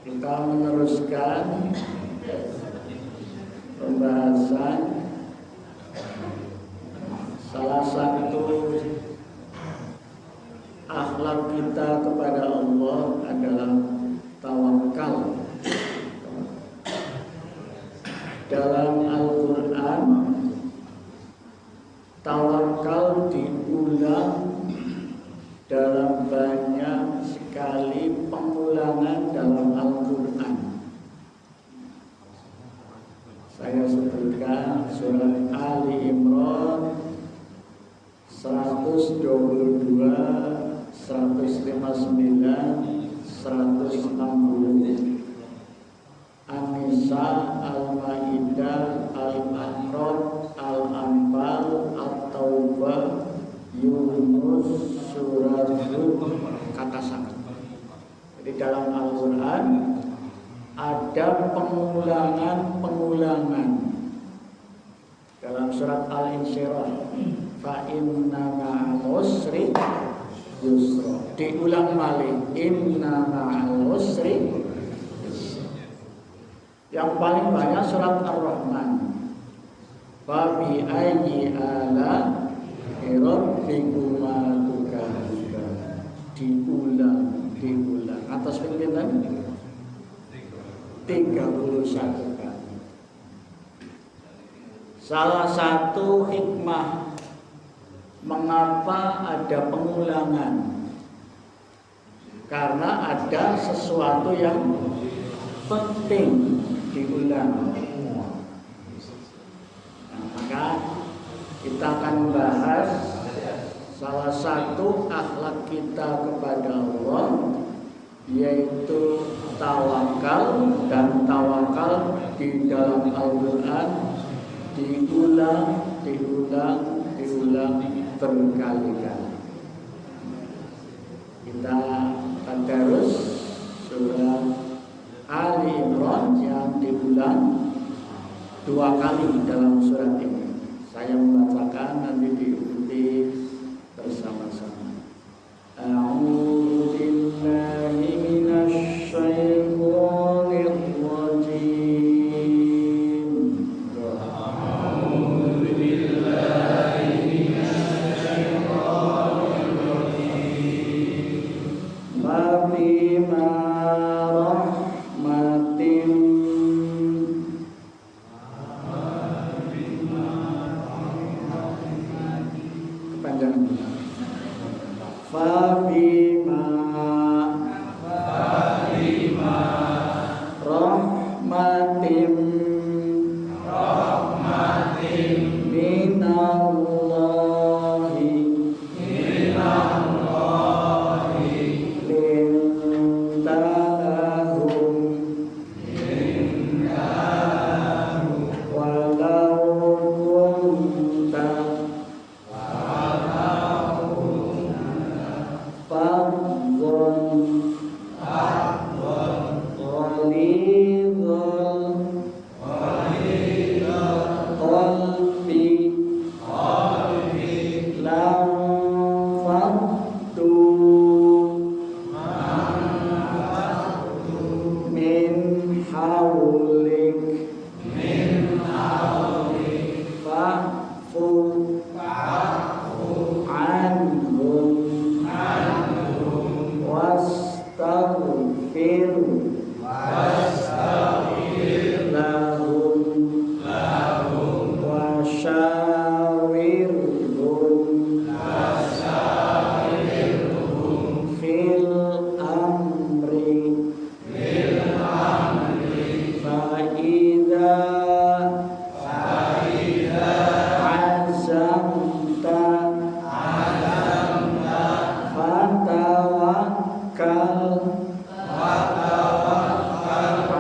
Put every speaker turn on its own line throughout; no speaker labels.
Kita meneruskan pembahasan salah satu akhlak kita kepada Allah adalah tawakal. Dalam Al-Quran, tawakal diulang dalam banyak sekali pengulangan dalam Al-Quran. Saya sebutkan surat Ali Imran 122, 159, 160, An-Nisa, Al-Maidah, Al-A'raf, Al-Anfal, At-Taubah, Yunus, Surat Hud, kata sangat. Jadi dalam Al-Quran ada pengulangan. Dalam surat Al-Insyirah, fa inna ma'al usri yusra. Diulang balik, inna ma'al usri yusra. Yang paling banyak surat Ar-Rahman, fa bi ayyi ala rabbikuma tukadziban. Diulang atas pimpinan 31 kali. Salah satu hikmah mengapa ada pengulangan, karena ada sesuatu yang penting diulang. Nah, maka kita akan membahas salah satu akhlak kita kepada Allah, yaitu tawakal. Dan tawakal di dalam Al-Quran diulang berkali-kali. Kita tadarus surah Ali Imran yang diulang 2 kali dalam surat ini. Saya membacakan, nanti diikuti bersama-sama. A'udzu billahi minasy syaithanir rajim. A'udzu billahi minasy syaithanir rajim. Ma bima rahmatin Fabima rahmatin minallahi lintalahum walau kunta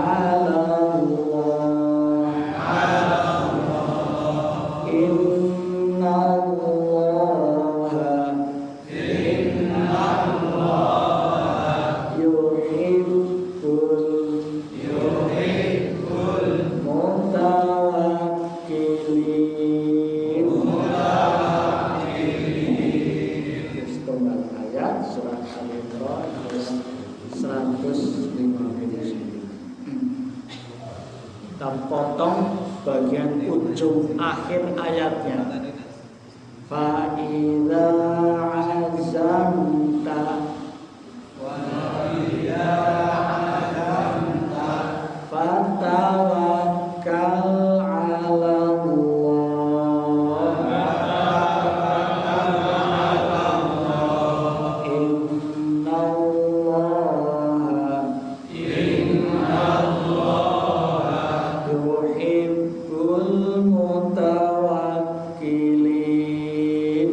Ala kita potong bagian ujung akhir ayatnya. Fa idza azamta wa idza azamta fatawakkal 'ala Allah innallaha yuhibbul mutawakkilin.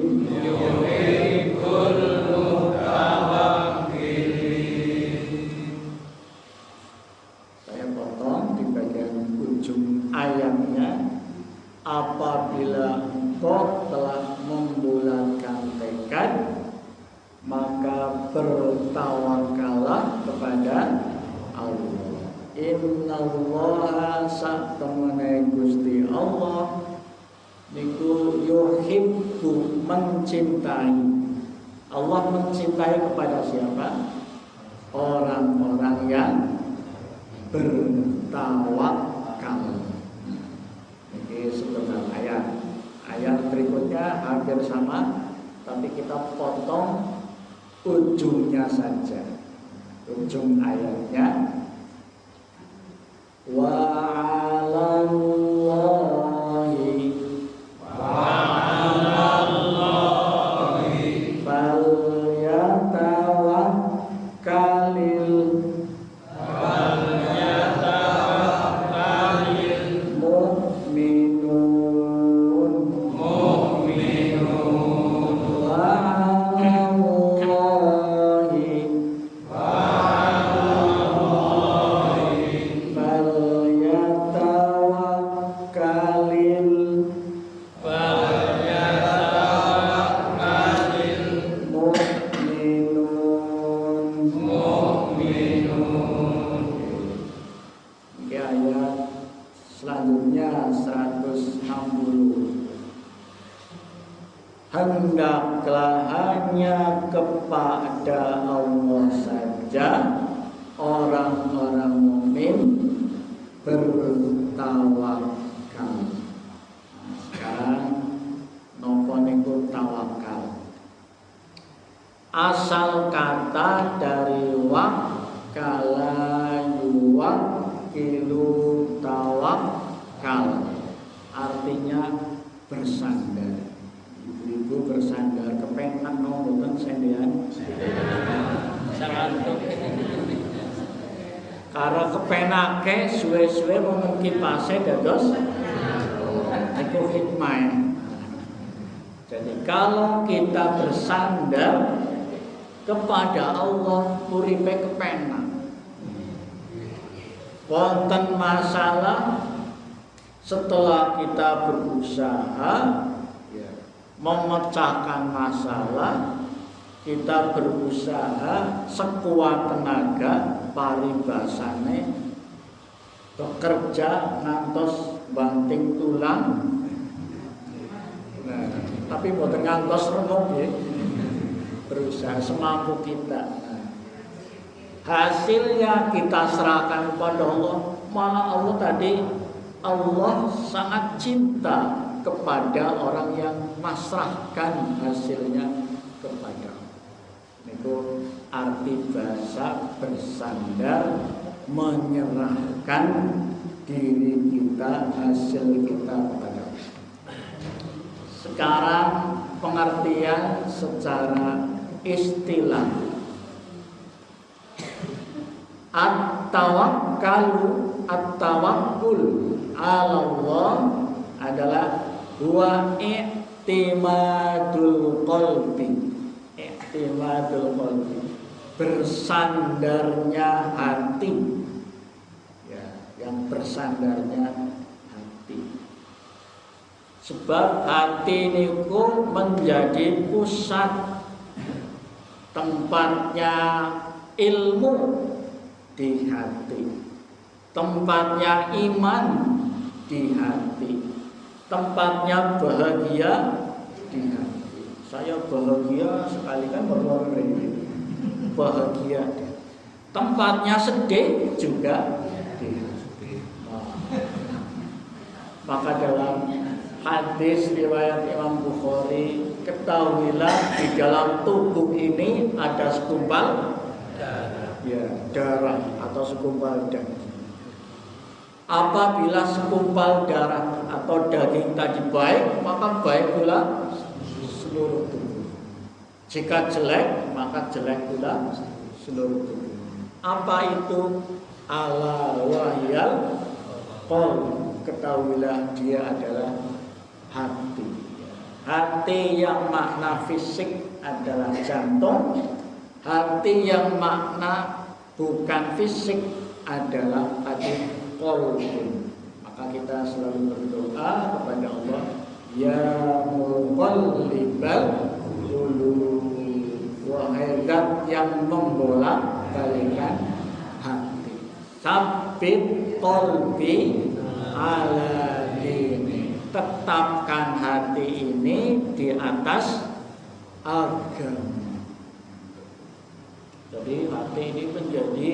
Saya potong di bagian ujung ayatnya. Apabila engkau telah membulatkan tekad, maka bertawakallah kepada Allah. Innallaha satemene Gusti Allah niku yuhibbu, mencintai. Allah mencintai kepada siapa? Orang-orang yang bertawakal. Ini sebentar ayat. Ayat berikutnya hampir sama, tapi kita potong ujungnya saja. Ujung ayatnya wa 'alallahi falyatawakkalil selanjutnya 160. Hendaklah hanya kepada Allah saja orang-orang mukmin bertawakal. Sekarang nopo niku tawakal. Asal kata dari wakkala yuwakkilu tawakal, artinya bersandar. Ibu bersandar kepenak ngomong sendian. Karena kepenake suwe-suwe mau kipase dados iku hikmah. Jadi kalau kita bersandar kepada Allah, uripe kepenak. Wonten masalah, setelah kita berusaha memecahkan masalah, kita berusaha sekuat tenaga, paribasane bekerja ngantos banting tulang. Nah, tapi boten ngantos remuk ya. Berusaha semampu kita. Hasilnya kita serahkan kepada Allah. Malah Allah tadi, Allah sangat cinta kepada orang yang masrahkan hasilnya kepada Allah. Itu arti bahasa bersandar, menyerahkan diri kita, hasil kita kepada Allah. Sekarang pengertian secara istilah. At-tawakkalu, at-tawakkul 'ala Allah adalah huwa i'timadul qalbi. I'timadul qalbi, bersandarnya hati. Ya, yang bersandarnya hati. Sebab hati niku menjadi pusat tempatnya ilmu di hati, tempatnya iman di hati, tempatnya bahagia di hati. Saya bahagia sekali kan berlari bahagia. Tempatnya sedih juga di hati. Nah, Maka dalam hadis riwayat Imam Bukhari, ketahuilah di dalam tubuh ini ada segumpal darah atau segumpal daging. Apabila segumpal darah atau daging tadi baik, maka baik pula seluruh tubuh. Jika jelek, maka jelek pula seluruh tubuh. Apa itu? Ala wahyal qalb. Ketahuilah dia adalah hati. Hati yang makna fisik adalah jantung. Hati yang makna bukan fisik adalah hati qalbun. Maka kita selalu berdoa kepada Allah, ya muqallibal qulub, wahai zat yang membolak-balikkan hati, sabbit qalbi ala dini, tetapkan hati ini di atas agama. Jadi hati ini menjadi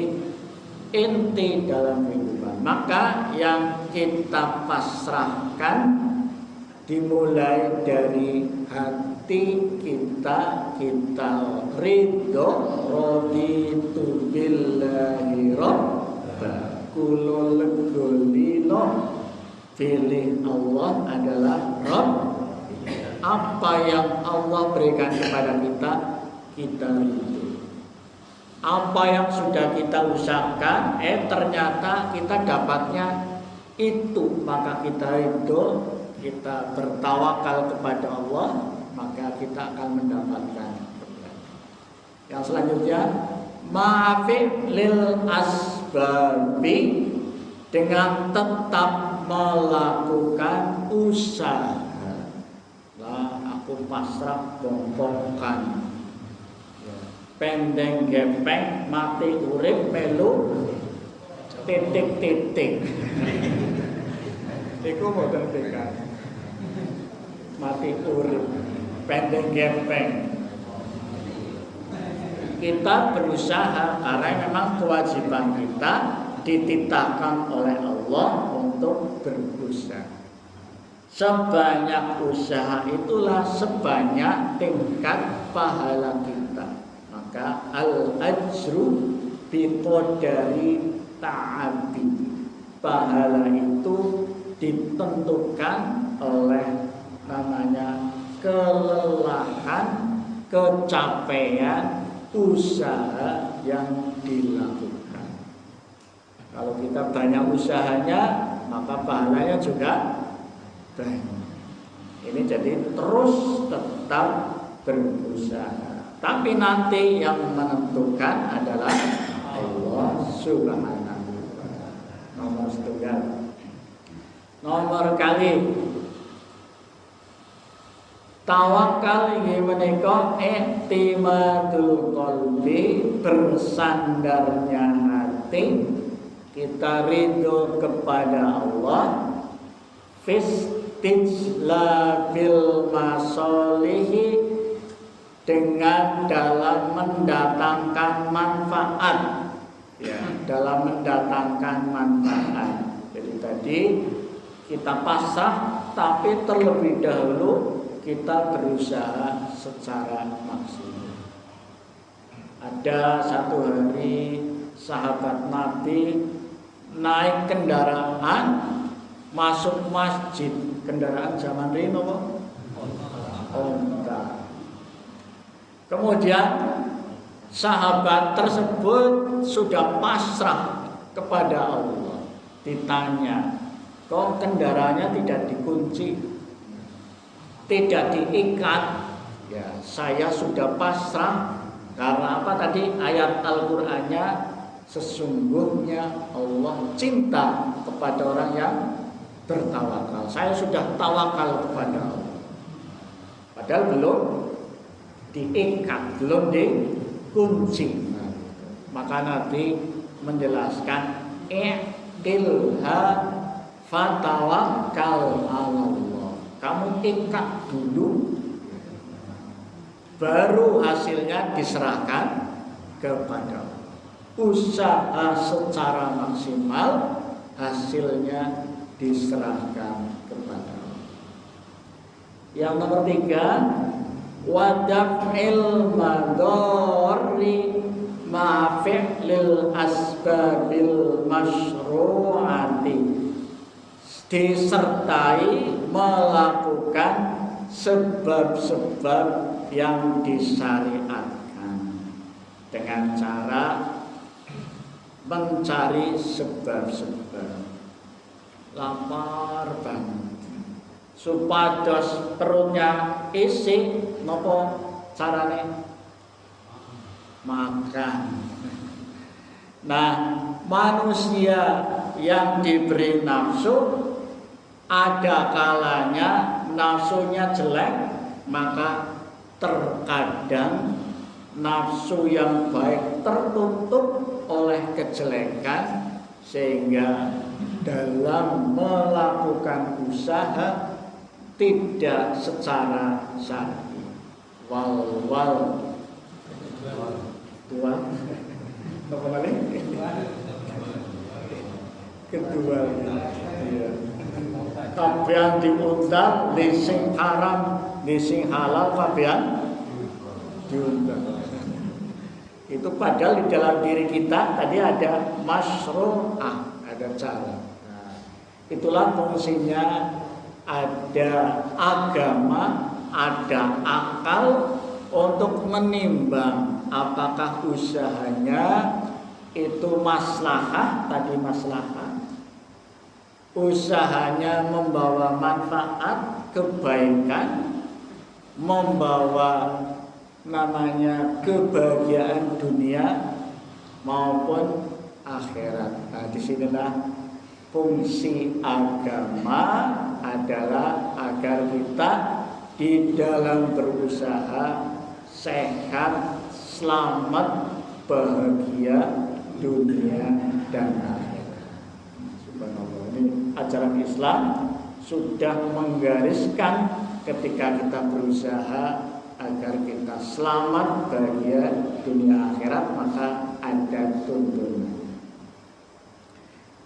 inti dalam kehidupan. Maka yang kita pasrahkan dimulai dari hati kita ridho, raditu billahi rabba, kulul golino, pilih Allah adalah Rabb. Apa yang Allah berikan kepada kita ridho. Apa yang sudah kita usahakan, ternyata kita dapatnya itu, maka kita ridho, kita bertawakal kepada Allah, maka kita akan mendapatkan. Yang selanjutnya, ma'afid lil asbabi, dengan tetap melakukan usaha. Lah, aku pasrah bongkongkan. Pendeng gepeng mati urip melu titik-titik. Iku mboten tekan. Mati urip pendeng gepeng. Kita berusaha karena memang kewajiban kita dititahkan oleh Allah untuk berusaha. Sebanyak usaha itulah sebanyak tingkat pahala kita. Maka al-ajru biqadari ta'abi, pahala itu ditentukan oleh namanya kelelahan, capaian usaha yang dilakukan. Kalau kita banyak usahanya, maka pahalanya juga banyak. Ini jadi terus tetap berusaha. Tapi nanti yang menentukan adalah Allah Subhanahu wa ta'ala. Nomor setunggal. Nomor kali tawakal inggih menika i'timadul qalbi, bersandarnya hati, kita ridho kepada Allah, fistijlabil masolihi, dengan dalam mendatangkan manfaat, ya, dalam mendatangkan manfaat. Jadi tadi kita pasrah, tapi terlebih dahulu kita berusaha secara maksimal. Ada satu hari sahabat Nabi naik kendaraan masuk masjid, kendaraan zaman rino, onta. Kemudian sahabat tersebut sudah pasrah kepada Allah. Ditanya, kok kendaraannya tidak dikunci, tidak diikat? Ya, saya sudah pasrah. Karena apa tadi ayat Al-Qur'annya, sesungguhnya Allah cinta kepada orang yang bertawakal. Saya sudah tawakal kepada Allah. Padahal belum diikat, belum dikunci. Maka Nabi menjelaskan, i'tilha fatawakkal Allah. Kamu ikat dulu, baru hasilnya diserahkan kepada Allah. Usaha secara maksimal, hasilnya diserahkan kepada Allah. Yang nomor 3, wadaf'il madorri ma'fi'lil asbabil masyru'ati, disertai melakukan sebab-sebab yang disyariatkan dengan cara mencari sebab-sebab. Lapar banget, supados perutnya isi, nopo carane? Makan. Nah, manusia yang diberi nafsu, ada kalanya nafsunya jelek, maka terkadang nafsu yang baik tertutup oleh kejelekan, sehingga dalam melakukan usaha tidak secara syar'i. Wal dua apa kali? Kedua ya. Kabehan diundang, dising haram, dising halal, kabehan diundang. Itu padahal di dalam diri kita tadi ada masyru'ah, ada cara. Nah, itulah fungsinya ada agama, ada akal untuk menimbang apakah usahanya itu maslahah, tadi maslahah, usahanya membawa manfaat, kebaikan, membawa namanya kebahagiaan dunia maupun akhirat. Nah, disinilah fungsi agama adalah agar kita di dalam berusaha sehat, selamat, bahagia dunia dan akhirat. Subhanallah, ini ajaran Islam sudah menggariskan ketika kita berusaha agar kita selamat, bahagia dunia akhirat, maka ada tuntunan.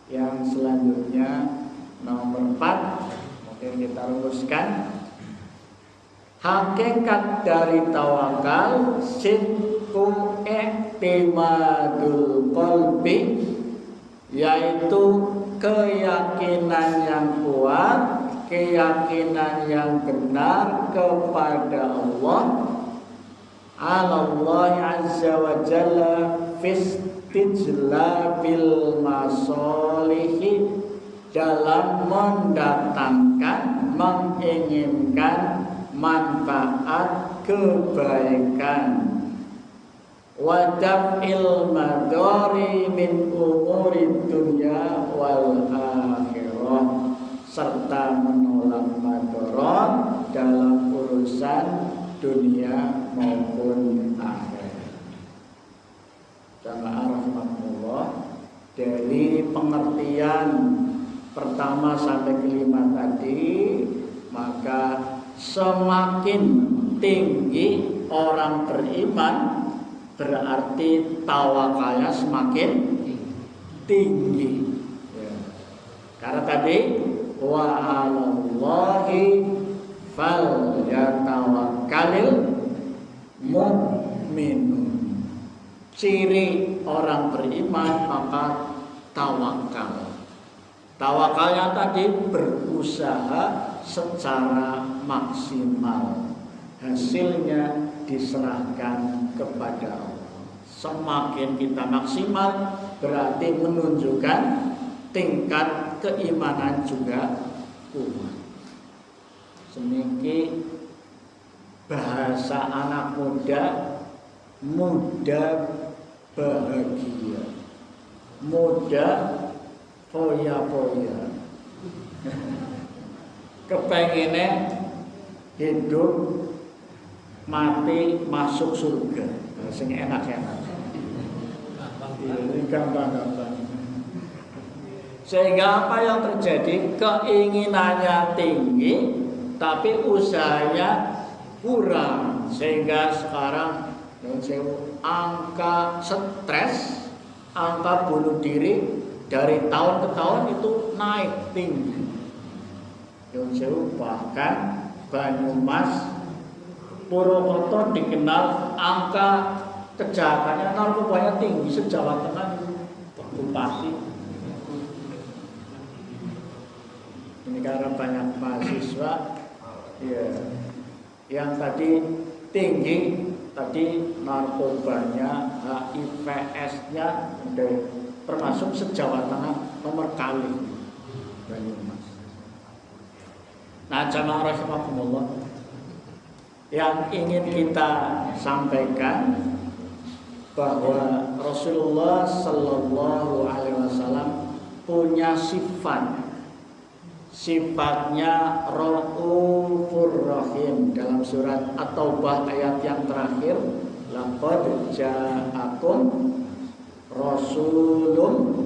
Yang selanjutnya nomor 4, mungkin kita rumuskan. Hakikat dari tawakal sidqu i'timadul qalbi, yaitu keyakinan yang kuat, keyakinan yang benar kepada Allah, Allah azza wa jalla fistijlabil masolihi, dalam mendatangkan, menginginkan manfaat kebaikan, wadaf'il madari min umuri dunya wal akhirah, serta menolak madarat dalam urusan dunia maupun akhirat. Jamaah rahmatullah, dari pengertian pertama sampai kelima tadi, maka semakin tinggi orang beriman berarti tawakalnya semakin tinggi ya. Karena tadi wa 'alallahi falyatawakkalul mu'minun, ciri orang beriman maka tawakal. Tawakalnya tadi berusaha secara maksimal, hasilnya diserahkan kepada Allah. Semakin kita maksimal berarti menunjukkan tingkat keimanan juga kuat. Semiki bahasa anak muda, muda bahagia, muda foya-foya, kepengennya hidup mati masuk surga, sing enak-enak, gampang-gampang. Sehingga apa yang terjadi? Keinginannya tinggi, tapi usahanya kurang, sehingga sekarang angka stres, angka bunuh diri dari tahun ke tahun itu naik tinggi. Yonsewu bahkan Banyumas Purwokerto dikenal angka kejahatannya narkobanya tinggi se-Jawa Tengah itu bupati. Ini karena banyak mahasiswa ya, yang tadi tinggi, tadi narkobanya, HIV/AIDS-nya termasuk se-Jawa Tengah nomor kali Banyumas. Nah, jamaah rahimakumullah, yang ingin kita sampaikan bahwa Rasulullah Sallallahu Alaihi Wasallam punya sifatnya Raufur Rahim. Dalam surat At-Taubah ayat yang terakhir, laqad ja'akum rasulun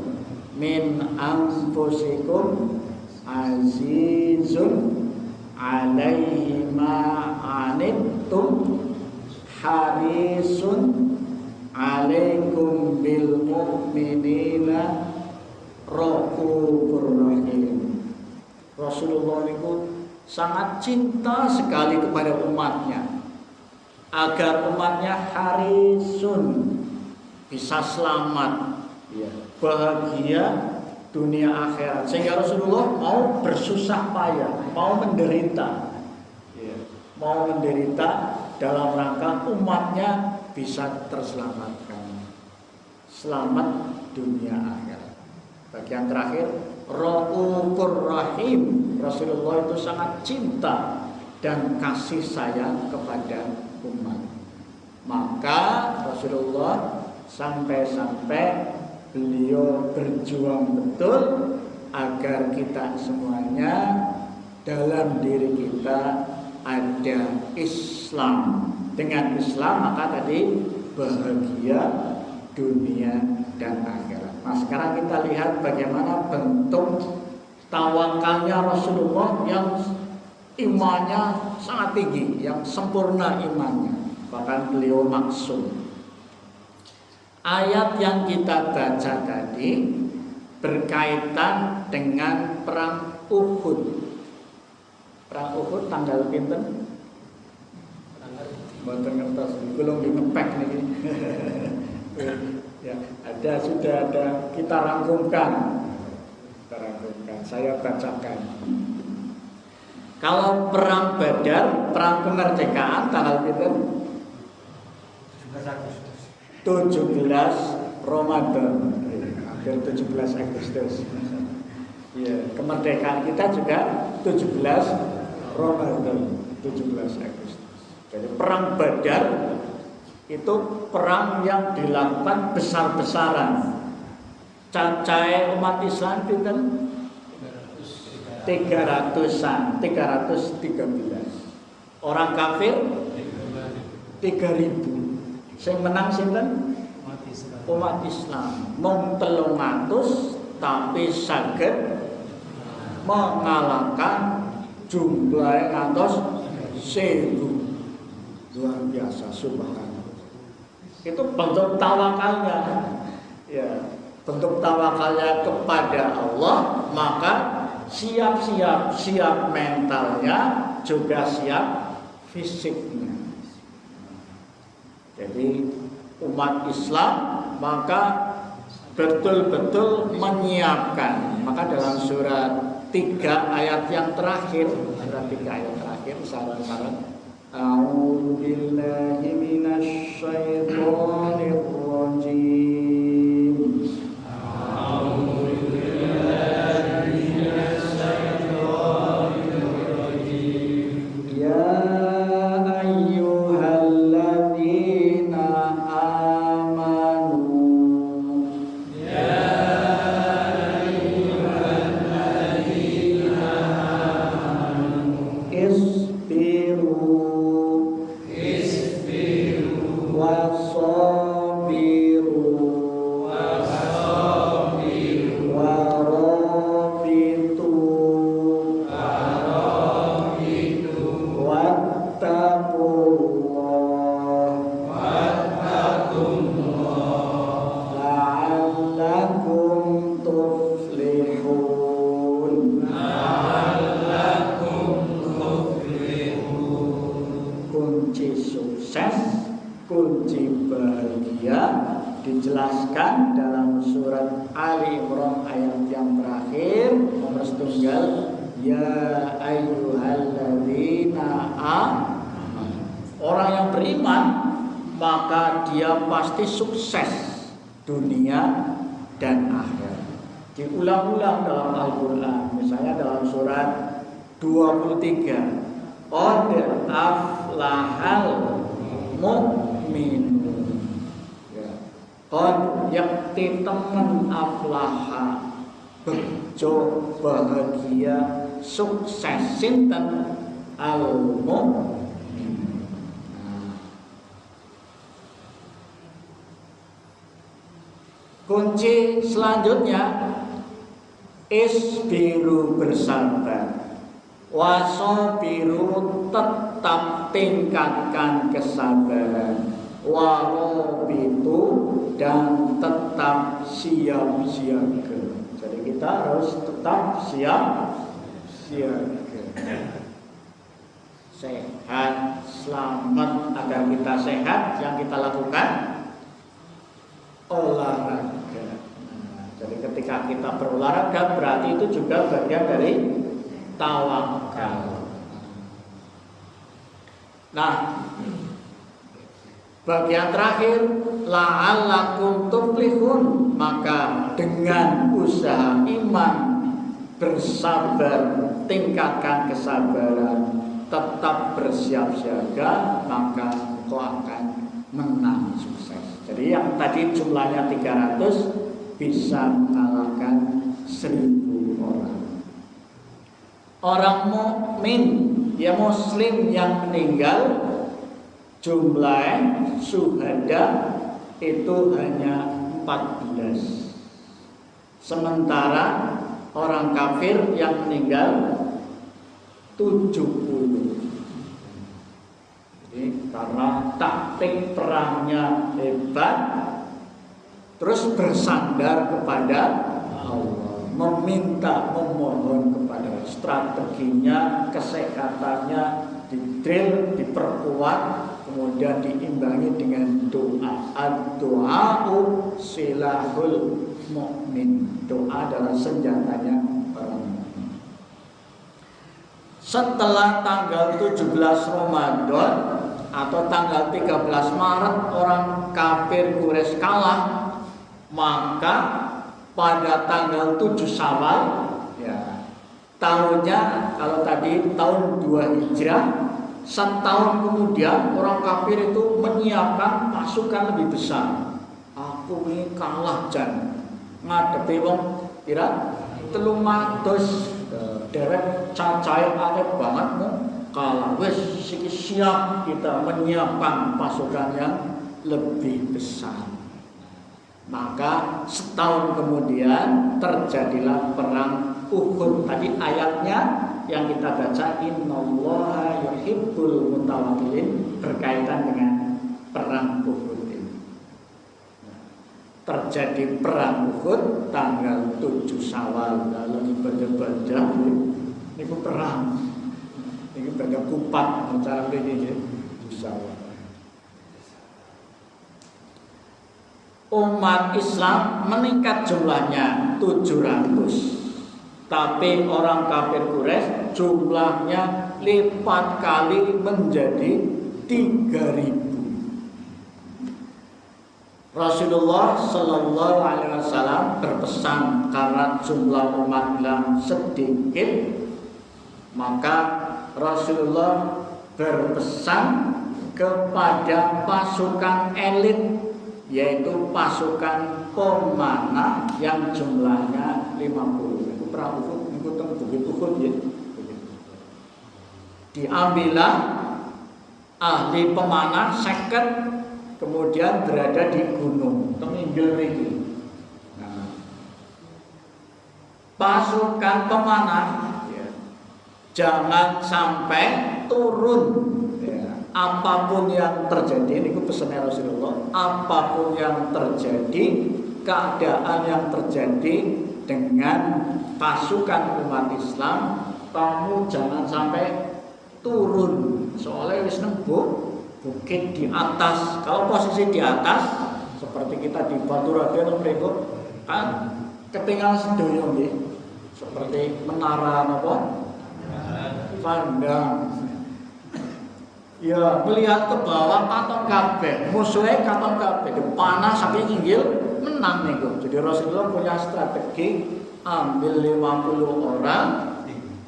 min anfusikum azizun alaihi ma anittum harisun alaikum bil mu'minina raufur rahim. Rasulullah itu sangat cinta sekali kepada umatnya, agar umatnya harisun, bisa selamat, bahagia dunia akhirat, sehingga Rasulullah mau bersusah payah, mau menderita dalam rangka umatnya bisa terselamatkan, selamat dunia akhirat. Bagian terakhir, Raufur Rahim. Rasulullah itu sangat cinta dan kasih sayang kepada umat. Maka Rasulullah sampai-sampai beliau berjuang betul agar kita semuanya dalam diri kita ada Islam. Dengan Islam maka tadi bahagia dunia dan akhirat. Nah, sekarang kita lihat bagaimana bentuk tawakalnya Rasulullah yang imannya sangat tinggi, yang sempurna imannya, bahkan beliau maksum. Ayat yang kita baca tadi berkaitan dengan perang Uhud. Perang Uhud tanggal pinten? Mboten ngertos, belum ngepek niki. Ya, sudah ada, kita rangkumkan. Saya bacakan. Kalau perang Badar, perang kemerdekaan tanggal pinten? 17 Ramadan, hampir 17 Agustus. Ya, kemerdekaan kita juga 17 Ramadan, 17 Agustus. Jadi perang Badar itu perang yang dilakukan besar-besaran. Cacahe umat Islam pinten? 300-an, 313. Orang kafir 3.000. Sing menang sinten? Umat Islam. Mung 300 tapi saged mengalahkan jumlah ngantos 1000. Luar biasa, subhanallah. Itu bentuk tawakalnya. Ya, bentuk tawakalnya kepada Allah, maka siap mentalnya, juga siap fisiknya. Jadi umat Islam maka betul-betul menyiapkan. Maka dalam surat 3 ayat yang terakhir, saran-saran, a'udzu billahi minasy syaithanir rajim. Isbiru wasobiru tuflihun. Kunci sukses, kunci bahagia dijelaskan dalam surat Ali Imran ayat yang terakhir nomor 1. Ya ayyuhalladzina amanu. Orang yang beriman maka dia pasti sukses dunia dan akhirat. Diulang-ulang dalam Al-Qur'an. Misalnya dalam surat 23. Qad aflahal mu'minun. Qad yakti temen aflaha bejo bahagia sukses sinten al-mu'min. Kunci selanjutnya isbiru bersabar. Wasobiru tetap tingkatkan kesabaran. Warobitu dan tetap siap siaga. Jadi kita harus tetap siap siaga. Sehat, selamat. Agar kita sehat, yang kita lakukan olahraga. Jadi ketika kita berolahraga berarti itu juga bagian dari tawakal. Nah, bagian terakhir la'allakum tuflihun, maka dengan usaha iman, bersabar, tingkatkan kesabaran, tetap bersiap siaga, maka engkau akan menang sukses. Jadi yang tadi jumlahnya 300 bisa mengalahkan 1000 orang. Orang mukmin, ya muslim yang meninggal jumlah syuhada itu hanya 14. Sementara orang kafir yang meninggal 70. Jadi karena taktik perangnya hebat, terus bersandar kepada Allah, meminta, memohon kepada strateginya, kesehatannya didrill, diperkuat, kemudian diimbangi dengan doa. Ad-doa'u silahul mu'min. Doa adalah senjatanya orang mukmin. Setelah tanggal 17 Ramadan atau tanggal 13 Maret orang kafir Quraisy kalah, maka pada tanggal 7 Syawal, ya, tahunnya kalau tadi tahun 2 Hijrah, setahun kemudian orang kafir itu menyiapkan pasukan lebih besar. Aku ini kalah jan ngadepi wong kira 300 derek cacahe akeh banget mu kalah. Wis iki siap kita menyiapkan pasukan yang lebih besar. Maka setahun kemudian terjadilah perang Uhud. Tadi ayatnya yang kita baca innallaha yuhibbul mutawakkilin berkaitan dengan perang Uhud ini. Terjadi perang Uhud tanggal 7 Syawal. Lalu ibadah-ibadah ini perang. Ini pada kupat cara ini Syawal. Umat Islam meningkat jumlahnya 700, tapi orang kafir Quraisy jumlahnya lipat kali menjadi 3000. Rasulullah Shallallahu Alaihi Wasallam berpesan karena jumlah umat Islam sedikit, maka Rasulullah berpesan kepada pasukan elit, yaitu pasukan pemanah yang jumlahnya 50. Itu perang Uhud, itu bukit Uhud ya. Diambillah ahli pemanah 50, kemudian berada di gunung teminggil ini. Nah, pasukan pemanah ya, jangan sampai turun. Apapun yang terjadi, ini pesannya Rasulullah, apapun yang terjadi, keadaan yang terjadi, dengan pasukan umat Islam, kamu jangan sampai turun. Soalnya wis nang bukit di atas. Kalau posisi di atas seperti kita di Baturaden mriko kan ketinggalan sedoyo nggih. Seperti menara napa? Pandang. Ya, melihat ke bawah katon kabeh, musuhnya katon kabeh, panah saking inggil menang niku. Jadi Rasulullah punya strategi ambil 50 orang,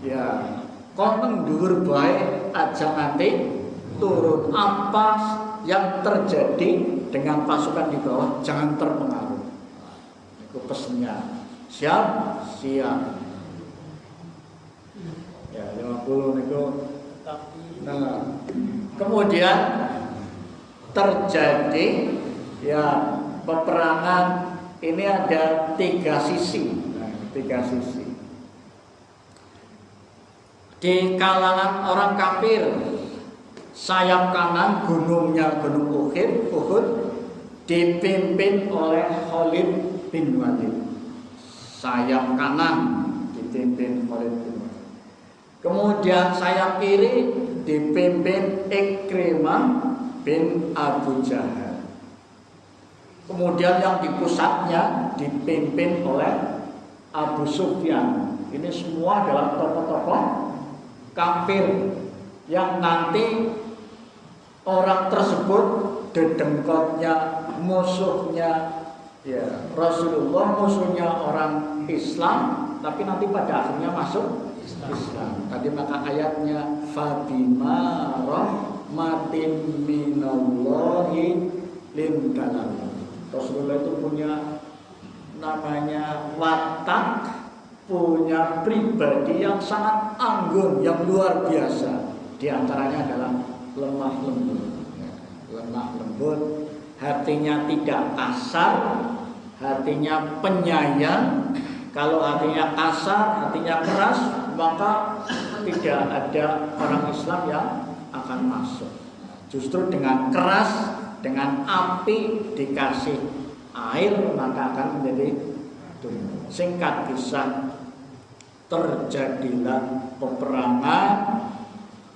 ya, kon nang dhuwur bae aja nanti turun. Apa yang terjadi dengan pasukan di bawah jangan terpengaruh. Itu pesennya. Siap? Siap. Ya, 50 niku. Nah, kemudian terjadi ya peperangan ini ada 3 sisi. Nah, 3 sisi. Di kalangan orang kafir, sayap kanan gunungnya Gunung Uhud dipimpin oleh Khalid bin Walid. Sayap kanan dipimpin Khalid bin Walid. Kemudian sayap kiri dipimpin Ikrimah bin Abu Jahal. Kemudian yang di pusatnya dipimpin oleh Abu Sufyan. Ini semua adalah tokoh-tokoh kafir yang nanti orang tersebut dedengkotnya, musuhnya ya Rasulullah, musuhnya orang Islam, tapi nanti pada akhirnya masuk Islam. Tadi maka ayatnya Fabima rahmatin minallahi lintalam. Rasulullah itu punya namanya watak, punya pribadi yang sangat anggun, yang luar biasa. Di antaranya adalah lemah lembut. Lemah lembut, hatinya tidak kasar, hatinya penyayang. Kalau hatinya kasar, hatinya keras, maka tidak ada orang Islam yang akan masuk. Justru dengan keras, dengan api dikasih air, maka akan menjadi tumpul. Singkat kisah, terjadilah peperangan.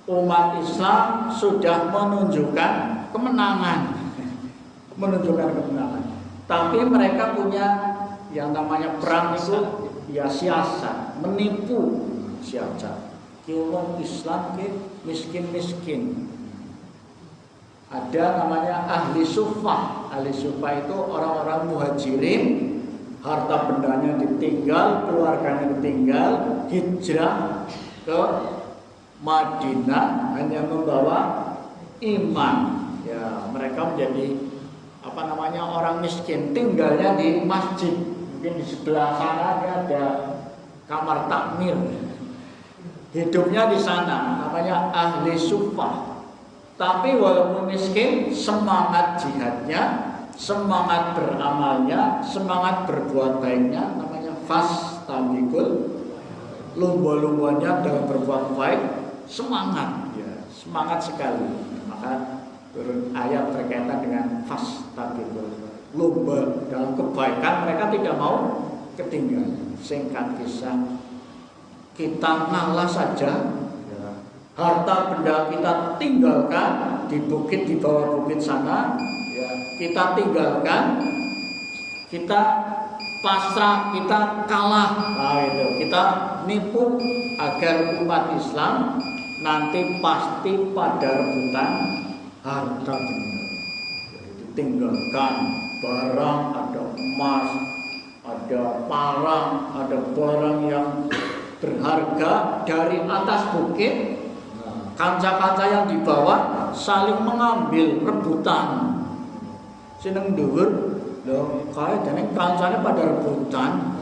Umat Islam sudah menunjukkan kemenangan, Tapi mereka punya yang namanya perang itu ya siasat, menipu siasat. Orang Islam miskin. Ada namanya ahli sufah. Ahli sufah itu orang-orang muhajirin, harta bendanya ditinggal, keluarganya ditinggal, hijrah ke Madinah hanya membawa iman. Ya, mereka menjadi orang miskin, tinggalnya di masjid. Mungkin di sebelah sana ada kamar takmir. Hidupnya di sana, namanya ahli sufah. Tapi walaupun miskin, semangat jihadnya, semangat beramalnya, semangat berbuat baiknya, namanya fastabiqul, lomba-lombanya dalam berbuat baik, semangat, ya, semangat sekali. Maka turun ayat berkaitan dengan fastabiqul, lomba dalam kebaikan, mereka tidak mau ketinggalan. Singkat kisah, kita ngalah saja, harta benda kita tinggalkan di bukit, di bawah bukit sana, ya, kita tinggalkan, kita pasrah, kita kalah. Nah, itu kita nipu agar umat Islam nanti pasti pada rebutan harta benda. Ditinggalkan barang, ada emas, ada parang, ada barang yang berharga dari atas bukit. Kanca-kanca yang di bawah saling mengambil, rebutan. Seneng dhuwur, lho kae dene kancane pada rebutan.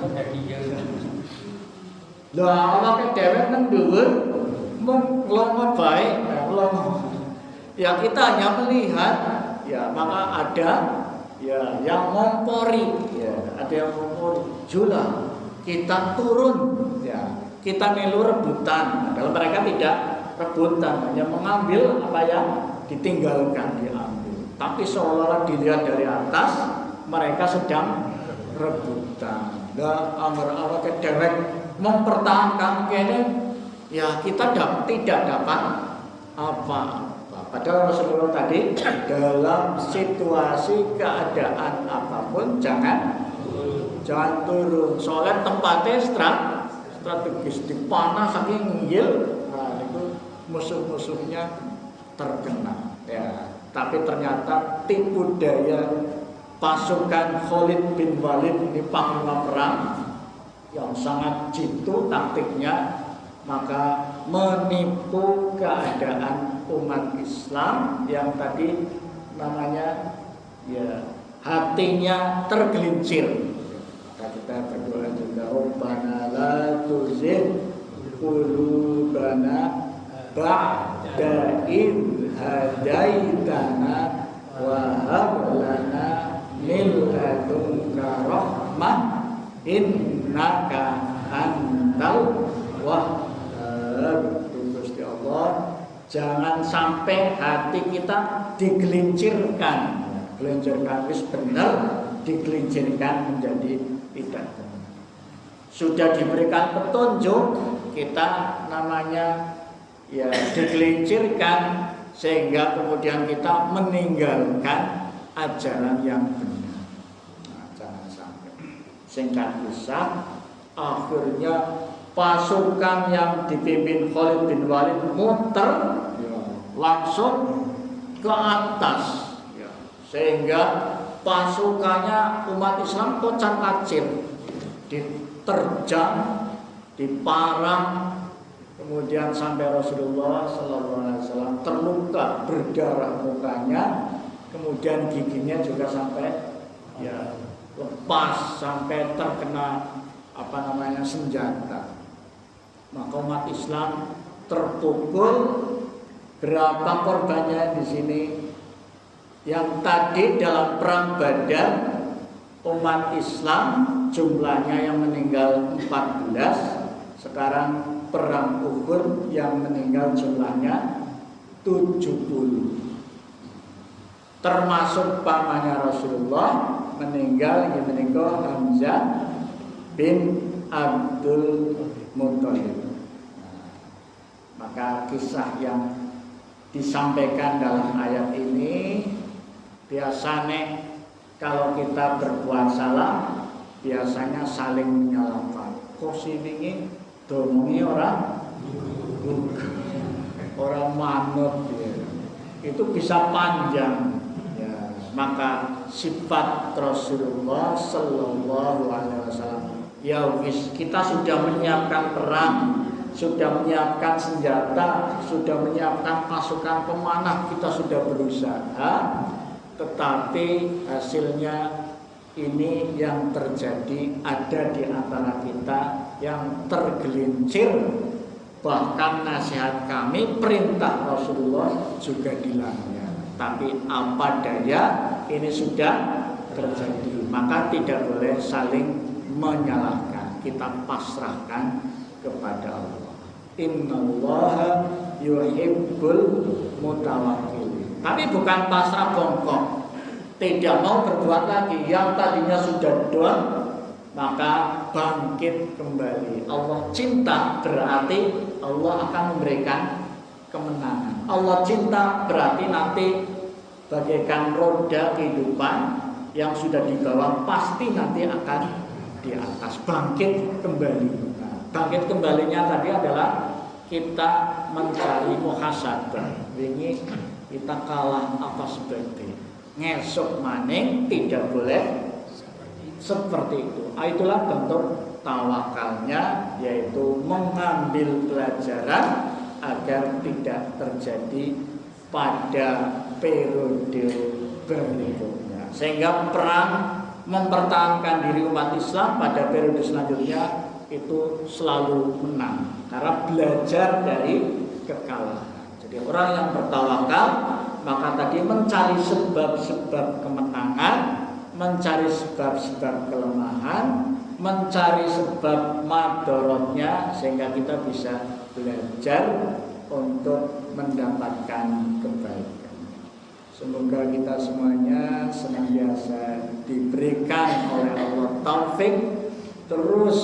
Lah awake dhewe nang dhuwur mung longo bae, ya kita hanya melihat, ya maka ada ya yang ngompori, ya ada yang ngompori. Jula kita turun, ya kita melu rebutan. Padahal mereka tidak rebutan, hanya mengambil apa yang ditinggalkan, diambil. Tapi seolah-olah dilihat dari atas mereka sedang rebutan. Nah, anggar awak dewek mempertahankan kene, ya kita tidak dapat apa. Padahal Rasulullah tadi dalam situasi keadaan apapun jangan turun. Soalnya tempatnya strategis dipanah saking nggil, nah itu musuh-musuhnya terkena. Ya, tapi ternyata tipu daya pasukan Khalid bin Walid ini panglima perang yang sangat jitu taktiknya, maka menipu keadaan umat Islam yang tadi namanya ya hatinya tergelincir. Maka kita berdoa juga, Rabbana la tuzigh qulubana ba'da idh hadaitana wa hab lana min ladunka rahmah innaka antal wahhab. Gusti Allah, jangan sampai hati kita digelincirkan. Gelincirkan wis benar, digelincirkan menjadi tidak benar. Sudah diberikan petunjuk, kita namanya ya digelincirkan sehingga kemudian kita meninggalkan ajaran yang benar. Nah, jangan sampai. Singkat kisah, akhirnya pasukan yang dipimpin Khalid bin Walid muter langsung ke atas, sehingga pasukannya umat Islam kocar-kacir, diterjang, diparang, kemudian sampai Rasulullah SAW terluka, berdarah mukanya, kemudian giginya juga sampai ya lepas, sampai terkena senjata. Maka umat Islam terpukul. Berapa korbannya di sini? Yang tadi dalam perang Badar umat Islam jumlahnya yang meninggal 14, sekarang perang Uhud yang meninggal jumlahnya 70. Termasuk pamannya Rasulullah meninggal, yang meninggal Hamzah bin Abdul Muthalib. Maka kisah yang disampaikan dalam ayat ini, biasanya kalau kita berbuat salah, biasanya saling menyalahkan. Kok ini domongi orang manut ya. Itu bisa panjang ya. Maka sifat Rasulullah Sallallahu Alaihi Wasallam, ya wis, kita sudah menyiapkan perang, sudah menyiapkan senjata, sudah menyiapkan pasukan pemanah, kita sudah berusaha, tetapi hasilnya ini yang terjadi, ada di antara kita yang tergelincir, bahkan nasihat kami, perintah Rasulullah juga dilanggar. Tapi apa daya, ini sudah terjadi, maka tidak boleh saling menyalahkan, kita pasrahkan kepada Allah. Innallaha yuhibbul mutawakkilin. Tapi bukan pasrah bongkok, tidak mau berbuat lagi. Yang tadinya sudah down, maka bangkit kembali. Allah cinta, berarti Allah akan memberikan kemenangan. Allah cinta berarti nanti bagaikan roda kehidupan yang sudah di bawah, pasti nanti akan di atas, bangkit kembali. Bangkit kembalinya tadi adalah kita mencari muhasabah. Wingi kita kalah apa sebetulnya, ngesok maning tidak boleh seperti itu. Itulah bentuk tawakalnya, yaitu mengambil pelajaran agar tidak terjadi pada periode berikutnya, sehingga perang mempertahankan diri umat Islam pada periode selanjutnya itu selalu menang karena belajar dari kekalahan. Jadi orang yang bertawakal maka tadi mencari sebab-sebab kemenangan, mencari sebab-sebab kelemahan, mencari sebab madorotnya, sehingga kita bisa belajar untuk mendapatkan kebaikan. Semoga kita semuanya senantiasa diberikan oleh Allah taufik, terus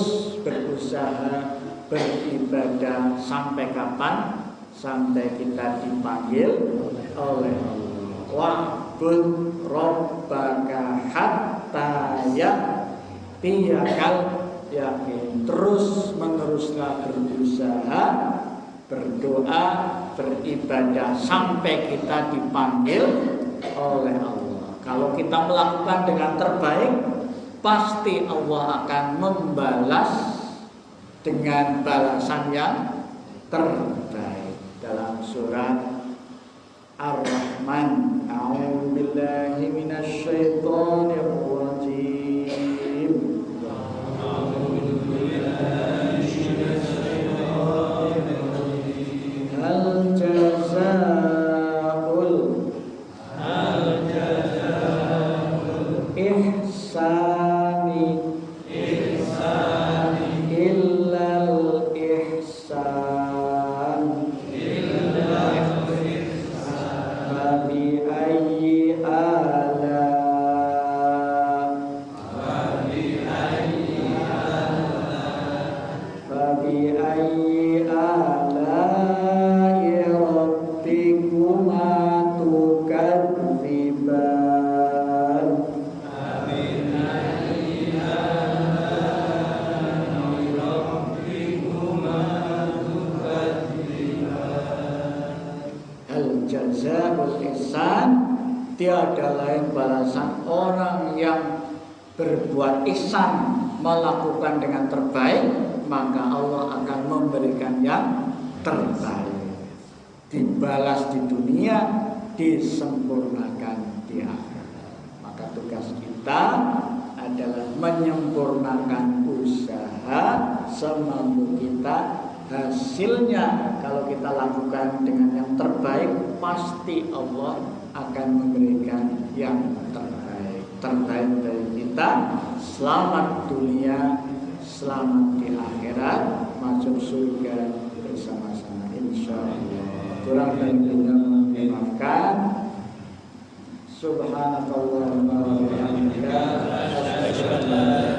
berusaha beribadah sampai kapan? Sampai kita dipanggil oleh Allah. Wa'bud rabbaka hatta ya'tiyakal yakin. Terus meneruslah berusaha, berdoa, beribadah sampai kita dipanggil oleh Allah. Kalau kita melakukan dengan terbaik, pasti Allah akan membalas dengan balasan yang terbaik. Dalam surat Ar-Rahman, a'udzubillahi minasyaitonir rajim. Hal jazaa'ul ihsani illal ihsan. Fabi ayyi ala'i rabbikuma tukadziban. Jazaa'ul ihsan, tiada lain balasan orang yang berbuat ihsan, melakukan dengan terbaik, maka Allah akan memberikan yang terbaik. Dibalas di dunia, disempurnakan di akhirat. Maka tugas kita adalah menyempurnakan usaha semampu kita. Hasilnya kalau kita lakukan dengan yang terbaik, pasti Allah akan memberikan yang terbaik. Terbaik dari kita, selamat dunia, selamat di akhirat, masuk surga bersama-sama insyaallah. Kurang lebihnya memaafkan. Subhanakallahumma wa bihamdika, asyhadu an la